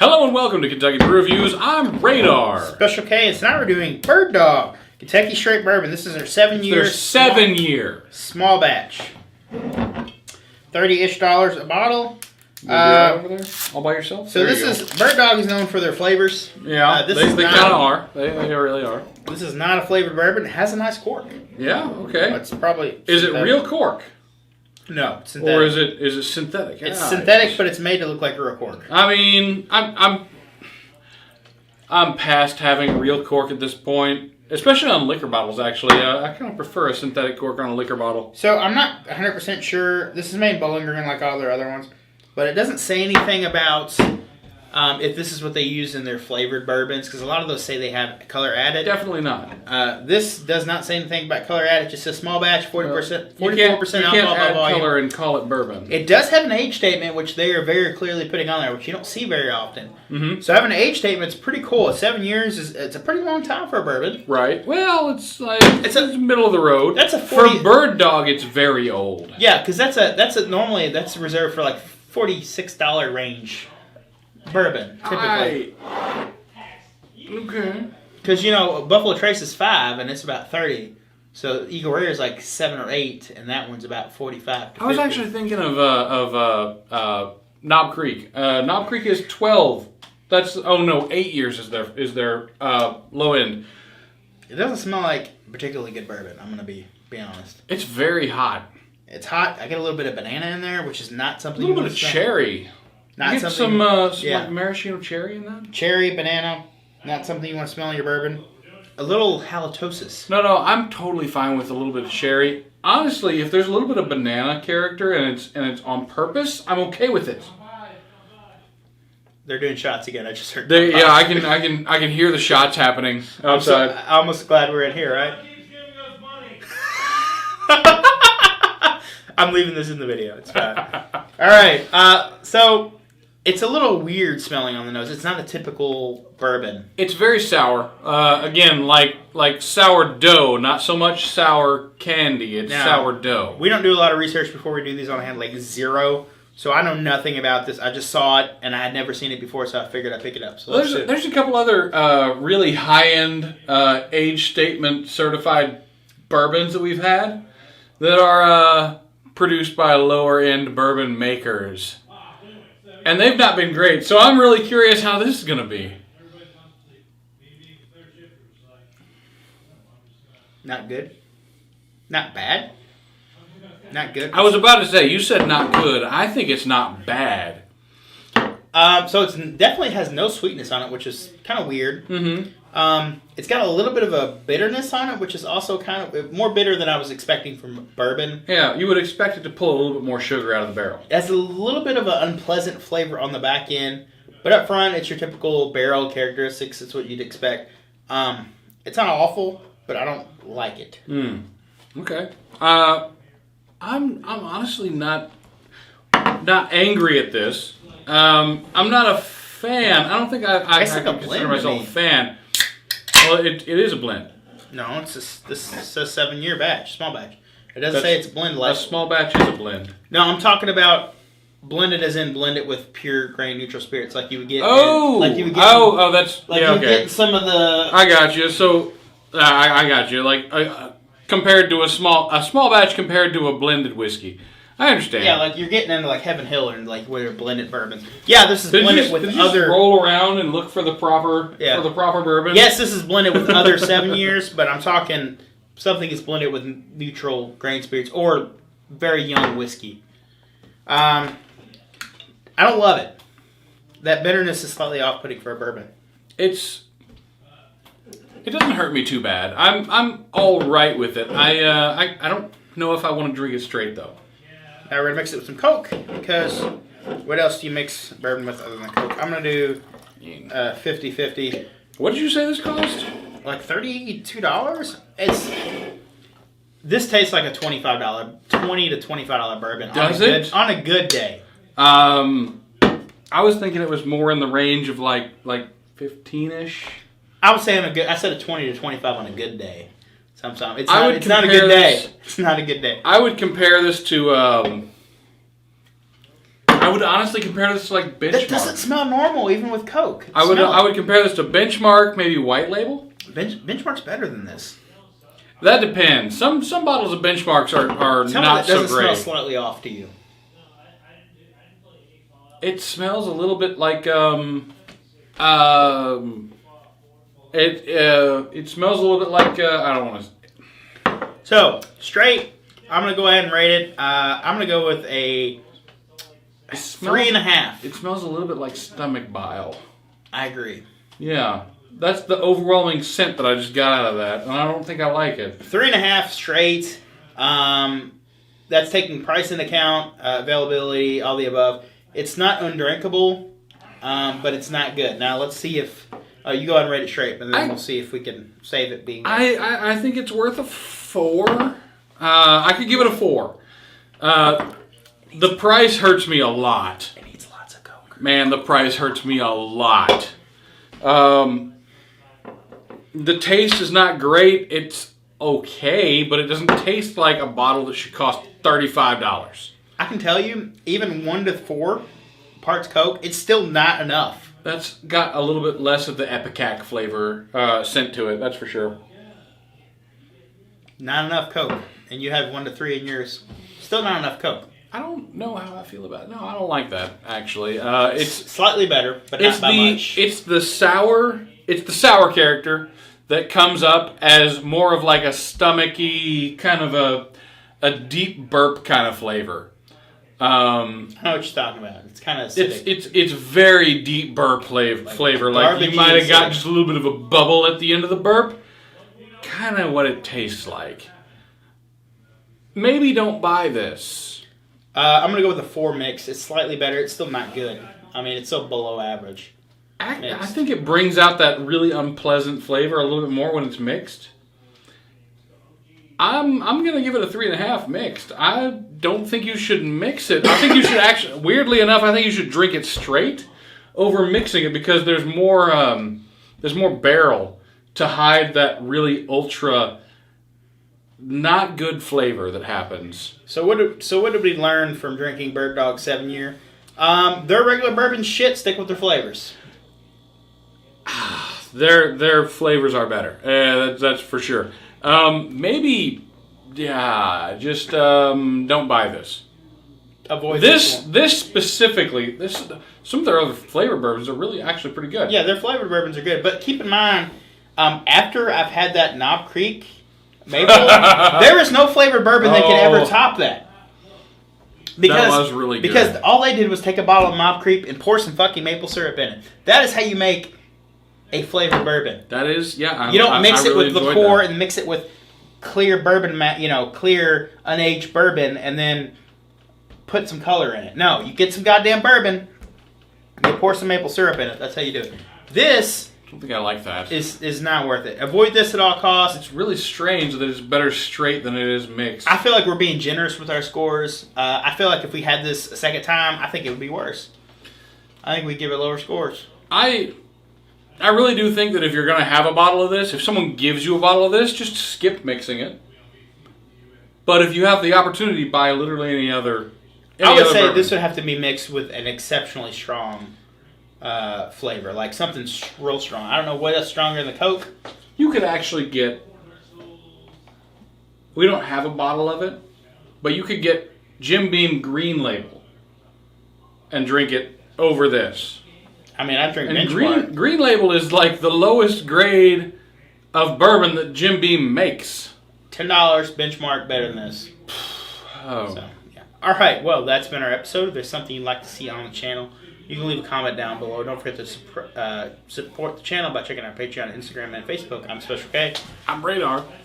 Hello and welcome to Kentucky Brew Reviews. I'm Radar. Special K, and tonight we're doing Bird Dog, Kentucky Straight Bourbon. This is our 7-year. Small batch. $30-ish a bottle. Over there, all by yourself. So Bird Dog is known for their flavors. Yeah, they kind of are. They really are. This is not a flavored bourbon. It has a nice cork. Yeah. Okay. It's probably. Is it real cork? No, it's synthetic. Or is it synthetic? It's synthetic, but it's made to look like real cork. I mean, I'm past having real cork at this point, especially on liquor bottles. Actually, I kind of prefer a synthetic cork on a liquor bottle. So I'm not 100% sure. This is made in Bowling Green like all their other ones, but it doesn't say anything about if this is what they use in their flavored bourbons, because a lot of those say they have color added. Definitely not. This does not say anything about color added. It just says small batch, 44% alcohol by volume. You can't add color and call it bourbon. It does have an age statement, which they are very clearly putting on there, which you don't see very often. Mm-hmm. So having an age statement is pretty cool. 7 years it's a pretty long time for a bourbon. Right. Well, it's middle of the road. That's for Bird Dog. It's very old. Yeah, because normally that's reserved for like $46 range. Bourbon, typically. Okay. Because, Buffalo Trace is 5, and it's about 30. So Eagle Rare is like 7 or 8, and that one's about 45 to 50. I was actually thinking of Knob Creek. Knob Creek is 12. 8 years is their low end. It doesn't smell like particularly good bourbon, I'm going to be honest. It's very hot. It's hot. I get a little bit of banana in there, which is not something you want to smell. A little bit of cherry. Not you get something, some like maraschino cherry in that? Cherry, banana, not something you want to smell in your bourbon. A little halitosis. No, I'm totally fine with a little bit of cherry. Honestly, if there's a little bit of banana character and it's on purpose, I'm okay with it. They're doing shots again. I just heard. Yeah, I can hear the shots happening outside. I'm almost glad we're in here, right? I'm leaving this in the video. It's fine. All right. So it's a little weird smelling on the nose. It's not a typical bourbon. It's very sour. Again, like sourdough, not so much sour candy. It's sourdough. We don't do a lot of research before we do these on hand, like zero. So I know nothing about this. I just saw it, and I had never seen it before, so I figured I'd pick it up. So there's a couple other really high-end age statement certified bourbons that we've had that are produced by lower-end bourbon makers. And they've not been great, so I'm really curious how this is going to be. Not good. Not bad. Not good. I was about to say, you said not good. I think it's not bad. So it definitely has no sweetness on it, which is kind of weird. Mm-hmm. It's got a little bit of a bitterness on it, which is also kind of more bitter than I was expecting from bourbon. Yeah, you would expect it to pull a little bit more sugar out of the barrel. It has a little bit of an unpleasant flavor on the back end, but up front, it's your typical barrel characteristics. It's what you'd expect. It's not awful, but I don't like it. Okay. I'm honestly not angry at this. I'm not a fan. I don't think I can consider myself a fan. Well, it is a blend. No, this says 7-year batch, small batch. It doesn't say it's blend like a small batch is a blend. No, I'm talking about blended as in blend it with pure grain neutral spirits, like you would get. That's like okay. Get some of the. I got you. So I got you. Like compared to a small batch compared to a blended whiskey. I understand. Yeah, like you're getting into like Heaven Hill and like where they're blended bourbons. Yeah, this is blended with other. Just roll around and look for the proper bourbon. Yes, this is blended with other 7 years, but I'm talking something is blended with neutral grain spirits or very young whiskey. I don't love it. That bitterness is slightly off-putting for a bourbon. It doesn't hurt me too bad. I'm all right with it. I don't know if I want to drink it straight though. Now we're going to mix it with some Coke, because what else do you mix bourbon with other than Coke? I'm going to do 50-50. What did you say this cost? Like $32? This tastes like a $20 to $25 bourbon. Does it? On a good day. I was thinking it was more in the range of like 15-ish. I would say I said a 20 to 25 on a good day. Sometimes it's not a good day. It's not a good day. I would compare this to I would honestly compare this to like Benchmark. That doesn't smell normal, even with Coke. I would compare this to Benchmark, maybe White Label. Benchmark's better than this. That depends. Some bottles of Benchmarks are not so great. Doesn't smell slightly off to you. It smells a little bit like it smells a little bit like I don't want to. So straight, I'm gonna go ahead and rate it. I'm gonna go with a 3.5. It smells a little bit like stomach bile. I agree. Yeah, that's the overwhelming scent that I just got out of that, and I don't think I like it. 3.5 straight. That's taking price into account, availability, all the above. It's not undrinkable, but it's not good. Now let's see if you go ahead and rate it straight, and then we'll see if we can save it being. I think it's worth a 4. I could give it a 4. The price hurts me a lot. It needs lots of Coke. Man, the price hurts me a lot. The taste is not great. It's okay, but it doesn't taste like a bottle that should cost $35. I can tell you, even 1 to 4 parts Coke, it's still not enough. That's got a little bit less of the Epicac flavor scent to it, that's for sure. Not enough Coke. And you have 1 to 3 in yours. Still not enough Coke. I don't know how I feel about it. No, I don't like that, actually. It's slightly better, but not by much. It's the sour character that comes up as more of like a stomachy, kind of a deep burp kind of flavor. I know what you're talking about. It's kind of acidic. It's very deep burp flavor. Like you might have got just a little bit of a bubble at the end of the burp. Kind of what it tastes like. Maybe don't buy this. I'm going to go with a 4 mix. It's slightly better. It's still not good. I mean, it's still below average. I think it brings out that really unpleasant flavor a little bit more when it's mixed. I'm going to give it a 3.5 mixed. I don't think you should mix it. I think you should actually, weirdly enough, I think you should drink it straight over mixing it because there's more barrel to hide that really ultra not good flavor that happens. So what did we learn from drinking Bird Dog 7 Year? Their regular bourbon shit, stick with their flavors. Their flavors are better. That's for sure. Maybe, yeah, just don't buy this. Avoid this specifically. Some of their other flavor bourbons are really actually pretty good. Yeah, their flavored bourbons are good. But keep in mind, after I've had that Knob Creek maple, there is no flavored bourbon that can ever top that. Because, that was really good. Because all they did was take a bottle of Knob Creek and pour some fucking maple syrup in it. That is how you make a flavored bourbon. That is, yeah. You don't mix it with liqueur and mix it with clear bourbon, clear unaged bourbon, and then put some color in it. No, you get some goddamn bourbon, you pour some maple syrup in it. That's how you do it. This, I don't think I like that. Is not worth it. Avoid this at all costs. It's really strange that it's better straight than it is mixed. I feel like we're being generous with our scores. I feel like if we had this a second time, I think it would be worse. I think we'd give it lower scores. I really do think that if you're going to have a bottle of this, if someone gives you a bottle of this, just skip mixing it. But if you have the opportunity, buy literally any other I would say bourbon. This would have to be mixed with an exceptionally strong flavor, like something real strong. I don't know what is stronger than Coke. You could actually get, we don't have a bottle of it, but you could get Jim Beam Green Label and drink it over this. I mean, I drink and Benchmark. Green Label is like the lowest grade of bourbon that Jim Beam makes. $10 Benchmark better than this. Oh. So, yeah. All right. Well, that's been our episode. If there's something you'd like to see on the channel, you can leave a comment down below. Don't forget to support the channel by checking out Patreon, Instagram, and Facebook. I'm Special K. I'm Radar.